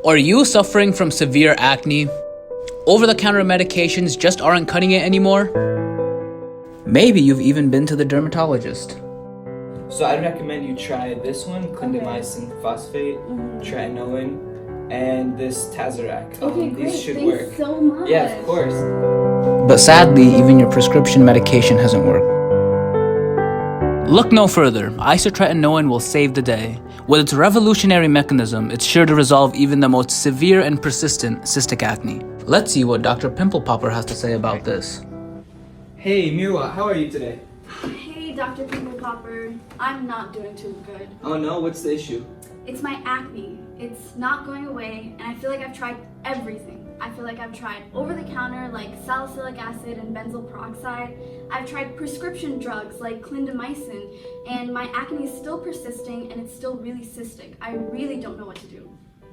Are you suffering from severe acne? Over-the-counter medications just aren't cutting it anymore? Maybe you've even been to the dermatologist. So I'd recommend you try this one, clindamycin phosphate, tretinoin, and this Tazorac. Okay, great. These should Thanks work. so much. Yeah, of course. But sadly, even your prescription medication hasn't worked. Look no further. Isotretinoin will save the day. With its revolutionary mechanism, it's sure to resolve even the most severe and persistent cystic acne. Let's see what Dr. Pimple Popper has to say about this. Hey, Mirwa, how are you today? Hey, Dr. Pimple Popper. I'm not doing too good. Oh no, what's the issue? It's my acne. It's not going away, and I feel like I've tried everything. I feel like I've tried over-the-counter like salicylic acid and benzoyl peroxide. I've tried prescription drugs like clindamycin, and my acne is still persisting and it's still really cystic. I really don't know what to do.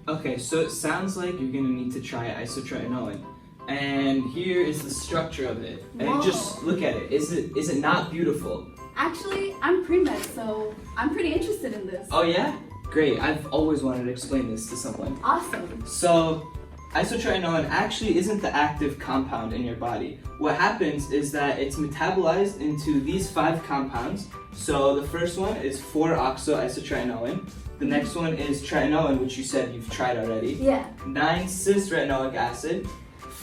Okay, so it sounds like you're gonna need to try isotretinoin. And here is the structure of it. And Whoa. just look at it. Is it not beautiful? Actually, I'm pre-med, so I'm pretty interested in this. Oh yeah? Great. I've always wanted to explain this to someone. Awesome. So, isotretinoin actually isn't the active compound in your body. What happens is that it's metabolized into these 5 compounds. So the first one is 4-oxo-isotretinoin. The next one is tretinoin, which you said you've tried already. Yeah. 9-cis-retinoic acid,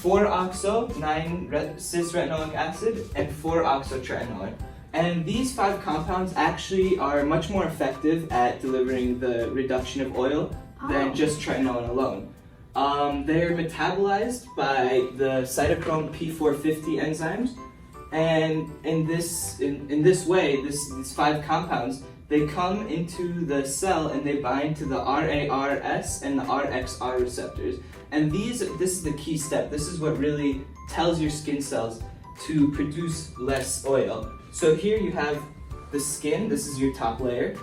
4-oxo-9-cis-retinoic acid, and 4-oxotretinoin. And these 5 compounds actually are much more effective at delivering the reduction of oil than just tretinoin alone. They're metabolized by the cytochrome P450 enzymes, and in this way, these 5 compounds, they come into the cell and they bind to the RARS and the RXR receptors. And this is the key step. This is what really tells your skin cells to produce less oil. So here you have the skin, this is your top layer,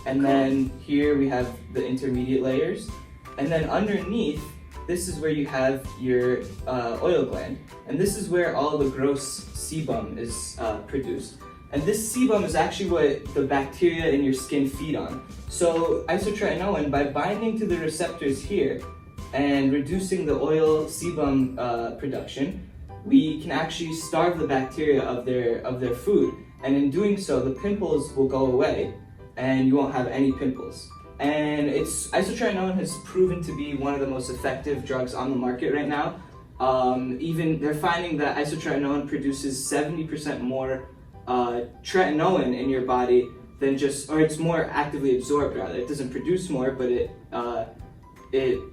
and then here we have the intermediate layers, and then underneath, this is where you have your oil gland, and this is where all the gross sebum is produced. And this sebum is actually what the bacteria in your skin feed on. So isotretinoin, by binding to the receptors here and reducing the oil sebum production, we can actually starve the bacteria of their food, and in doing so, the pimples will go away, and you won't have any pimples. And isotretinoin has proven to be one of the most effective drugs on the market right now. Even they're finding that isotretinoin produces 70% more tretinoin in your body than or it's more actively absorbed rather. It doesn't produce more, but it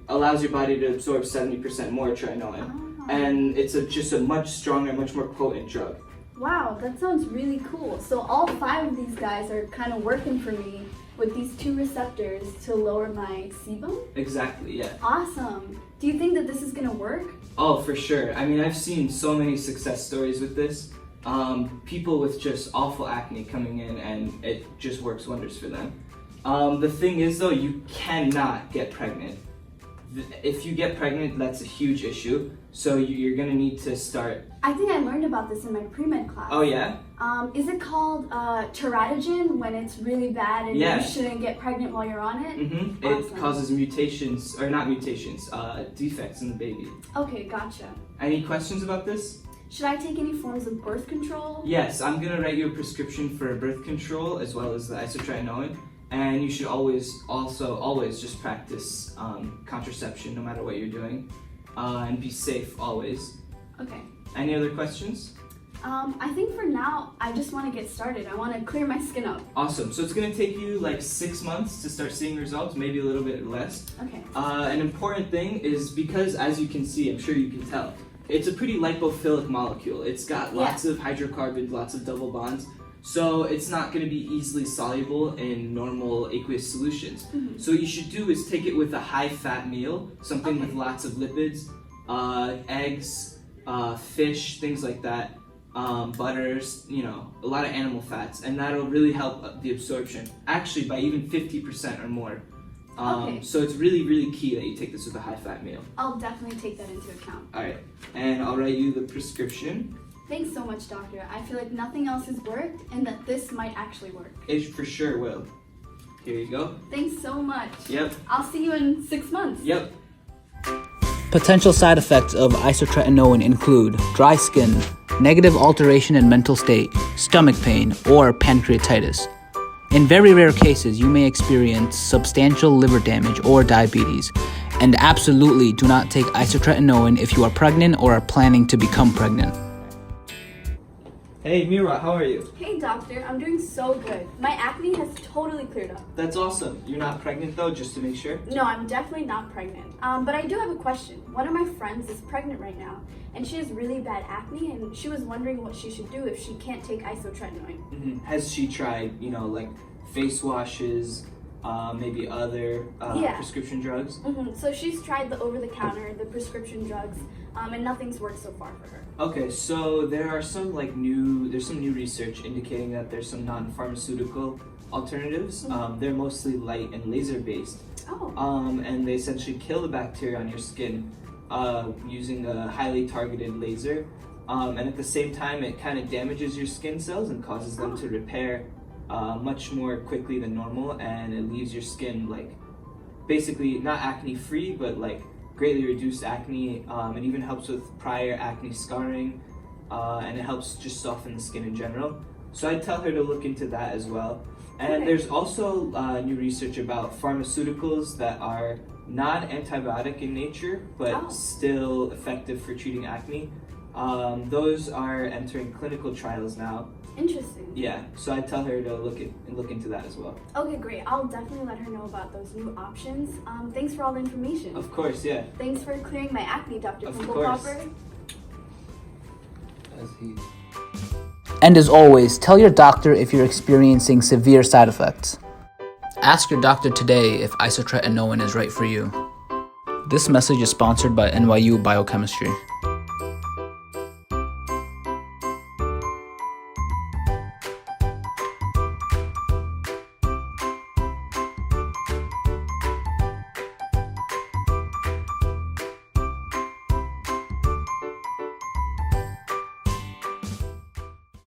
allows your body to absorb 70% more tretinoin. And it's just a much stronger, much more potent drug. Wow, that sounds really cool. So all 5 of these guys are kind of working for me with these 2 receptors to lower my sebum? Exactly, yeah. Awesome. Do you think that this is gonna work? Oh, for sure. I mean, I've seen so many success stories with this. People with just awful acne coming in, and it just works wonders for them. The thing is though, you cannot get pregnant. If you get pregnant, that's a huge issue. So you're gonna need to start. I think I learned about this in my pre-med class. Oh yeah? Is it called teratogen when it's really bad and you shouldn't get pregnant while you're on it? Mm-hmm. Awesome. It causes mutations, or not mutations, defects in the baby. Okay, gotcha. Any questions about this? Should I take any forms of birth control? Yes, I'm gonna write you a prescription for birth control as well as the isotretinoin. And you should always just practice contraception no matter what you're doing, and be safe always. Okay. Any other questions? I think for now, I just want to get started. I want to clear my skin up. Awesome. So it's going to take you like 6 months to start seeing results, maybe a little bit less. Okay. An important thing is because, as you can see, I'm sure you can tell, it's a pretty lipophilic molecule. It's got lots of hydrocarbons, lots of double bonds. So it's not going to be easily soluble in normal aqueous solutions. Mm-hmm. So what you should do is take it with a high-fat meal, something with lots of lipids, eggs, fish, things like that, butters, a lot of animal fats, and that'll really help the absorption, actually by even 50% or more. So it's really, really key that you take this with a high-fat meal. I'll definitely take that into account. All right, and I'll write you the prescription. Thanks so much, doctor. I feel like nothing else has worked and that this might actually work. It for sure will. Here you go. Thanks so much. Yep. I'll see you in 6 months. Yep. Potential side effects of isotretinoin include dry skin, negative alteration in mental state, stomach pain, or pancreatitis. In very rare cases, you may experience substantial liver damage or diabetes. And absolutely do not take isotretinoin if you are pregnant or are planning to become pregnant. Hey Mira, how are you? Hey doctor, I'm doing so good. My acne has totally cleared up. That's awesome. You're not pregnant though, just to make sure? No, I'm definitely not pregnant. But I do have a question. One of my friends is pregnant right now, and she has really bad acne, and she was wondering what she should do if she can't take isotretinoin. Has she tried, like face washes, maybe other prescription drugs? So she's tried the over-the-counter, the prescription drugs, and nothing's worked so far for her. Okay, so there's some new research indicating that there's some non-pharmaceutical alternatives. They're mostly light and laser based. And they essentially kill the bacteria on your skin using a highly targeted laser. And at the same time, it kind of damages your skin cells and causes them to repair much more quickly than normal, and it leaves your skin basically not acne free, but greatly reduced acne. It even helps with prior acne scarring, and it helps just soften the skin in general. So I tell her to look into that as well. And there's also new research about pharmaceuticals that are not antibiotic in nature, but still effective for treating acne. Those are entering clinical trials now. Interesting. Yeah, so I tell her to look into that as well. Okay, great. I'll definitely let her know about those new options. Thanks for all the information. Of course, yeah. Thanks for clearing my acne, Dr. Of Pimple course. Popper. And as always, tell your doctor if you're experiencing severe side effects. Ask your doctor today if isotretinoin is right for you. This message is sponsored by NYU Biochemistry.